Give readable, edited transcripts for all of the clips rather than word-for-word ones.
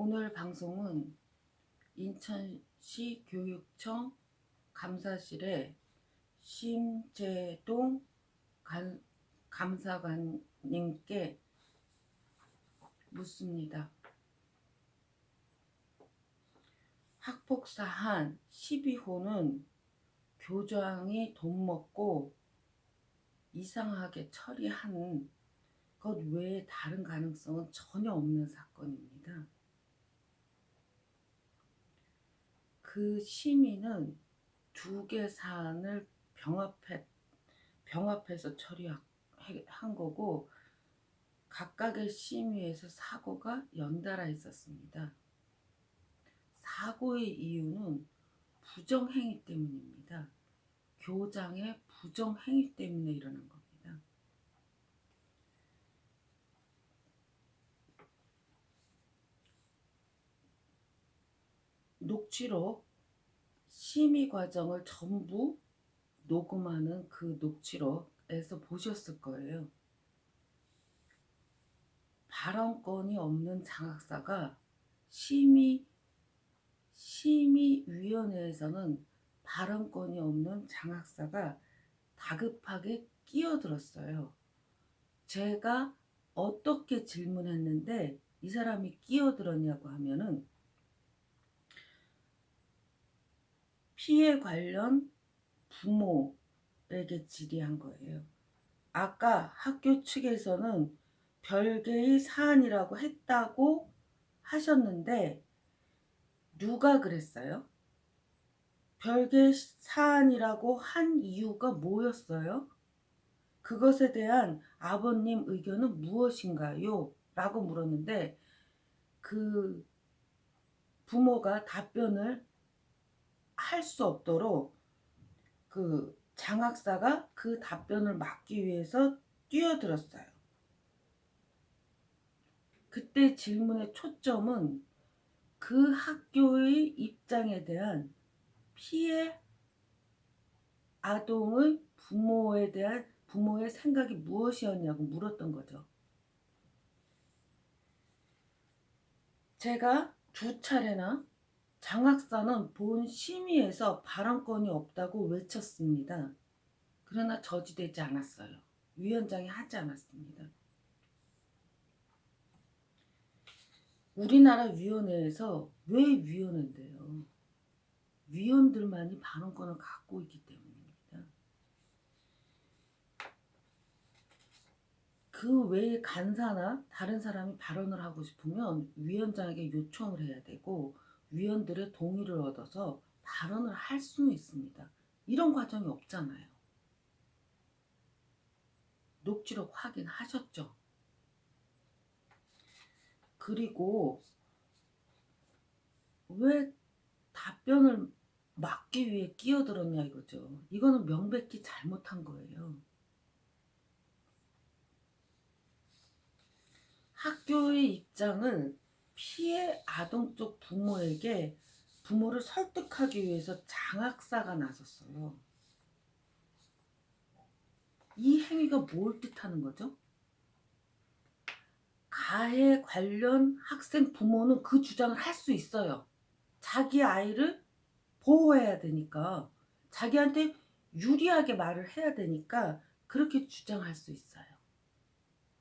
오늘 방송은 인천시 교육청 감사실에 심재동 감사관님께 묻습니다. 학폭사한 12호는 교장이 돈 먹고 이상하게 처리한 것 외에 다른 가능성은 전혀 없는 사건입니다. 그 시민은 두 개 사안을 병합해서 처리한 거고, 각각의 심의에서 사고가 연달아 있었습니다. 사고의 이유는 부정행위 때문입니다. 교장의 부정행위 때문에 일어난 겁니다. 녹취록 심의 과정을 전부 녹음하는 그 녹취록에서 보셨을 거예요. 발언권이 없는 장학사가 심의위원회에서는 발언권이 없는 장학사가 다급하게 끼어들었어요. 제가 어떻게 질문했는데 이 사람이 끼어들었냐고 하면은, 피해 관련 부모에게 질의한 거예요. 아까 학교 측에서는 별개의 사안이라고 했다고 하셨는데 누가 그랬어요? 별개 사안이라고 한 이유가 뭐였어요? 그것에 대한 아버님 의견은 무엇인가요? 라고 물었는데 그 부모가 답변을 할 수 없도록 그 장학사가 그 답변을 막기 위해서 뛰어들었어요. 그때 질문의 초점은 그 학교의 입장에 대한 피해 아동의 부모에 대한 부모의 생각이 무엇이었냐고 물었던 거죠. 제가 두 차례나 장학사는 본 심의에서 발언권이 없다고 외쳤습니다. 그러나 저지되지 않았어요. 위원장이 하지 않았습니다. 우리나라 위원회에서 왜 위원회인데요? 위원들만이 발언권을 갖고 있기 때문입니다. 그 외에 간사나 다른 사람이 발언을 하고 싶으면 위원장에게 요청을 해야 되고 위원들의 동의를 얻어서 발언을 할 수는 있습니다. 이런 과정이 없잖아요. 녹취록 확인하셨죠? 그리고 왜 답변을 막기 위해 끼어들었냐 이거죠. 이거는 명백히 잘못한 거예요. 학교의 입장은 피해 아동 쪽 부모를 설득하기 위해서 장학사가 나섰어요. 이 행위가 뭘 뜻하는 거죠? 가해 관련 학생 부모는 그 주장을 할 수 있어요. 자기 아이를 보호해야 되니까, 자기한테 유리하게 말을 해야 되니까 그렇게 주장할 수 있어요.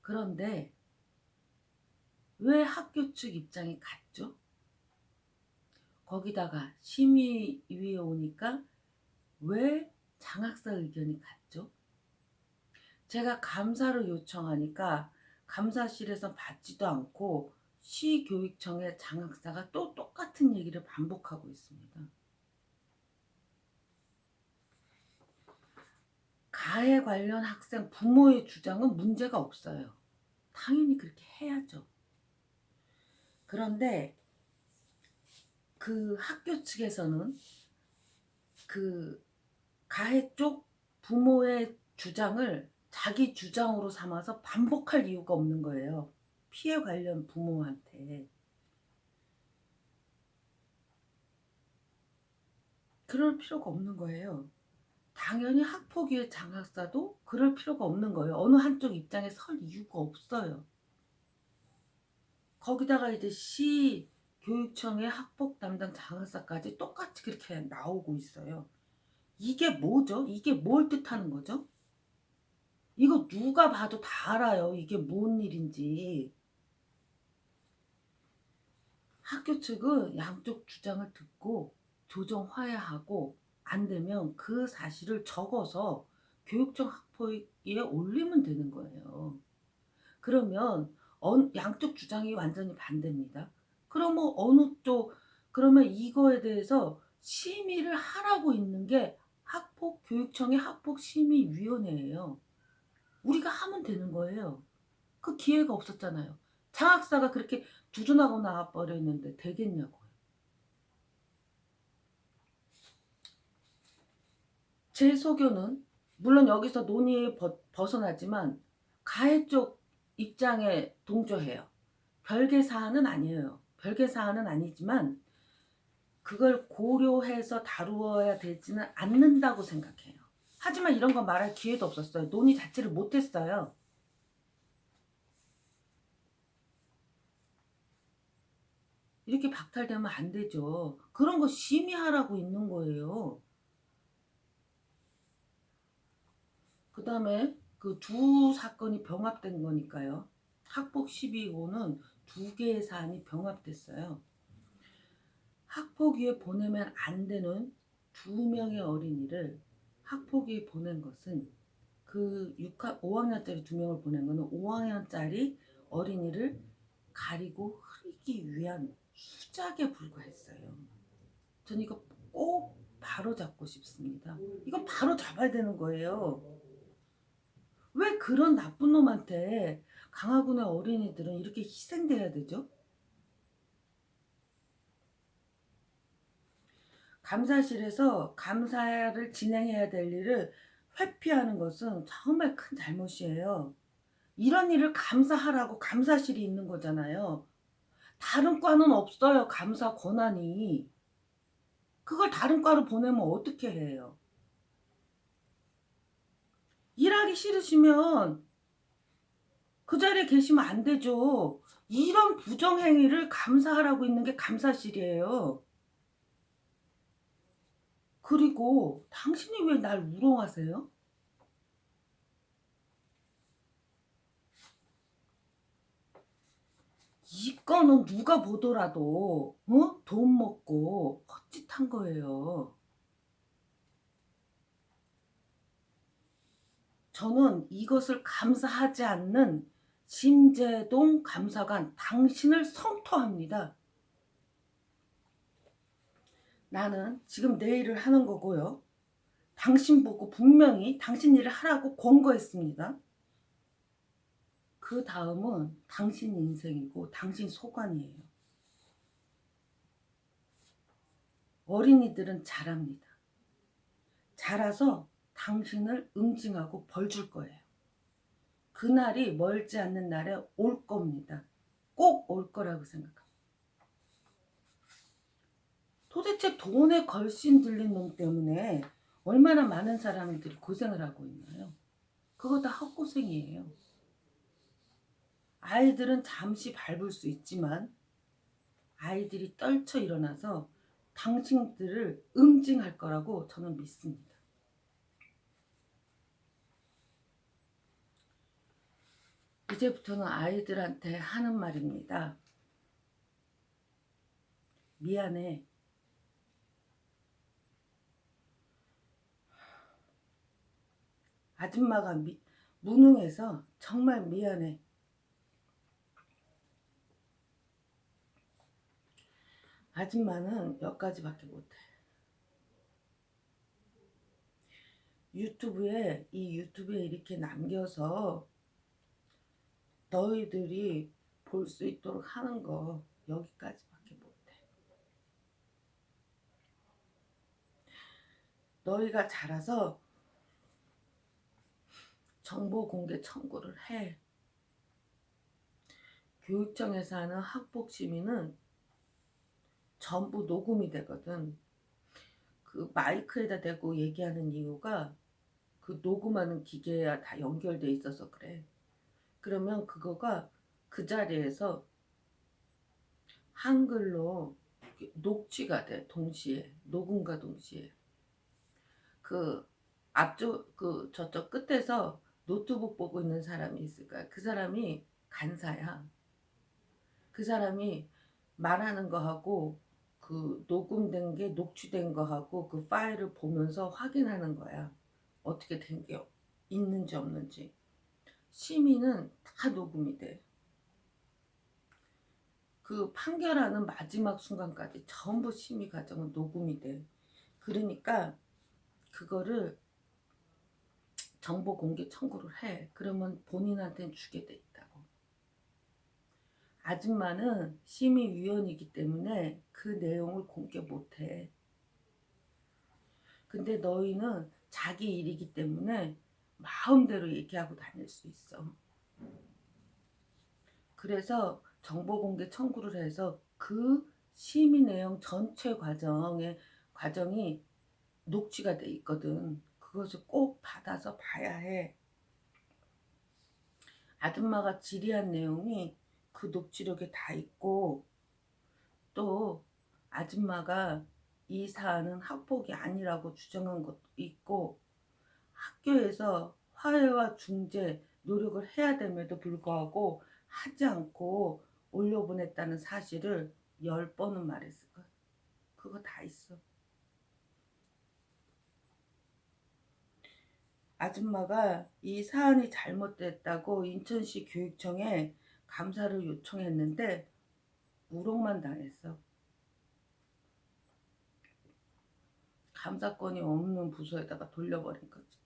그런데 왜 학교 측 입장이 같죠? 거기다가 심의위에 오니까 왜 장학사 의견이 같죠? 제가 감사를 요청하니까 감사실에서 받지도 않고 시교육청의 장학사가 또 똑같은 얘기를 반복하고 있습니다. 가해 관련 학생 부모의 주장은 문제가 없어요. 당연히 그렇게 해야죠. 그런데 그 학교 측에서는 그 가해 쪽 부모의 주장을 자기 주장으로 삼아서 반복할 이유가 없는 거예요. 피해 관련 부모한테. 그럴 필요가 없는 거예요. 당연히 학폭위의 장학사도 그럴 필요가 없는 거예요. 어느 한쪽 입장에 설 이유가 없어요. 거기다가 이제 교육청의 학폭 담당 장학사까지 똑같이 그렇게 나오고 있어요. 이게 뭐죠? 이게 뭘 뜻하는 거죠? 이거 누가 봐도 다 알아요. 이게 뭔 일인지. 학교 측은 양쪽 주장을 듣고 조정 화해하고 안 되면 그 사실을 적어서 교육청 학폭위에 올리면 되는 거예요. 그러면 양쪽 주장이 완전히 반대입니다. 그러면 어느 쪽, 그러면 이거에 대해서 심의를 하라고 있는 게 교육청의 학폭심의위원회예요. 우리가 하면 되는 거예요. 그 기회가 없었잖아요. 장학사가 그렇게 두둔하고 나와버렸는데 되겠냐고요. 제 소견은 물론 여기서 논의에 벗어나지만 가해 쪽 입장에 동조해요. 별개 사안은 아니에요. 별개 사안은 아니지만 그걸 고려해서 다루어야 되지는 않는다고 생각해요. 하지만 이런 거 말할 기회도 없었어요. 논의 자체를 못했어요. 이렇게 박탈되면 안 되죠. 그런 거 심의하라고 있는 거예요. 그 다음에 그 두 사건이 병합된 거니까요. 학폭 12호는 두 개의 사안이 병합됐어요. 학폭위에 보내면 안 되는 두 명의 어린이를 학폭위에 보낸 것은 그 5학년짜리 두 명을 보낸 거는 5학년짜리 어린이를 가리고 흐리기 위한 수작에 불과했어요. 전 이거 꼭 바로 잡고 싶습니다. 이거 바로 잡아야 되는 거예요. 왜 그런 나쁜 놈한테 강화군의 어린이들은 이렇게 희생돼야 되죠? 감사실에서 감사를 진행해야 될 일을 회피하는 것은 정말 큰 잘못이에요. 이런 일을 감사하라고 감사실이 있는 거잖아요. 다른 과는 없어요. 감사 권한이. 그걸 다른 과로 보내면 어떻게 해요? 일하기 싫으시면 그 자리에 계시면 안 되죠. 이런 부정행위를 감사하라고 있는 게 감사실이에요. 그리고 당신이 왜 날 우롱하세요? 이거는 누가 보더라도 돈 먹고 헛짓한 거예요. 저는 이것을 감사하지 않는 심재동 감사관 당신을 성토합니다. 나는 지금 내 일을 하는 거고요. 당신 보고 분명히 당신 일을 하라고 권고했습니다. 그 다음은 당신 인생이고 당신 소관이에요. 어린이들은 잘합니다. 자라서 당신을 응징하고 벌 줄 거예요. 그날이 멀지 않는 날에 올 겁니다. 꼭 올 거라고 생각합니다. 도대체 돈에 걸신 들린 놈 때문에 얼마나 많은 사람들이 고생을 하고 있나요? 그거 다 헛고생이에요. 아이들은 잠시 밟을 수 있지만 아이들이 떨쳐 일어나서 당신들을 응징할 거라고 저는 믿습니다. 이제부터는 아이들한테 하는 말입니다. 미안해. 아줌마가 무능해서 정말 미안해. 아줌마는 여기까지밖에 못해. 이 유튜브에 이렇게 남겨서 너희들이 볼 수 있도록 하는 거 여기까지밖에 못해. 너희가 자라서 정보 공개 청구를 해. 교육청에서 하는 학폭 심의는 전부 녹음이 되거든. 그 마이크에다 대고 얘기하는 이유가 그 녹음하는 기계와 다 연결돼 있어서 그래. 그러면 그거가 그 자리에서 한글로 녹취가 돼. 동시에 녹음과 동시에 그 앞쪽 그 저쪽 끝에서 노트북 보고 있는 사람이 있을 거야. 그 사람이 간사야. 그 사람이 말하는 거하고 그 녹음된 게 녹취된 거하고 그 파일을 보면서 확인하는 거야. 어떻게 된 게 있는지 없는지. 심의는 다 녹음이 돼. 그 판결하는 마지막 순간까지 전부 심의 과정은 녹음이 돼. 그러니까 그거를 정보 공개 청구를 해. 그러면 본인한테는 주게 돼 있다고. 아줌마는 심의위원이기 때문에 그 내용을 공개 못 해. 근데 너희는 자기 일이기 때문에 마음대로 얘기하고 다닐 수 있어. 그래서 정보공개 청구를 해서 그 심의 내용 전체 과정이 녹취가 돼 있거든. 그것을 꼭 받아서 봐야 해. 아줌마가 질의한 내용이 그 녹취록에 다 있고, 또 아줌마가 이 사안은 학폭이 아니라고 주장한 것도 있고, 학교에서 화해와 중재 노력을 해야 됨에도 불구하고 하지 않고 올려보냈다는 사실을 10번은 말했을 거야. 그거 다 있어. 아줌마가 이 사안이 잘못됐다고 인천시 교육청에 감사를 요청했는데 우롱만 당했어. 감사권이 없는 부서에다가 돌려버린 거지.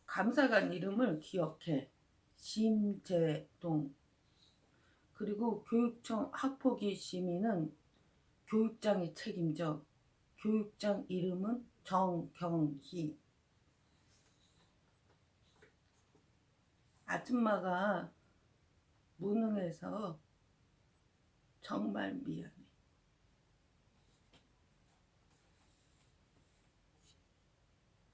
감사관 이름을 기억해. 심재동. 그리고 교육청 학폭위 심의는 교육장이 책임져. 교육장 이름은 정경희. 아줌마가 무능해서 정말 미안해.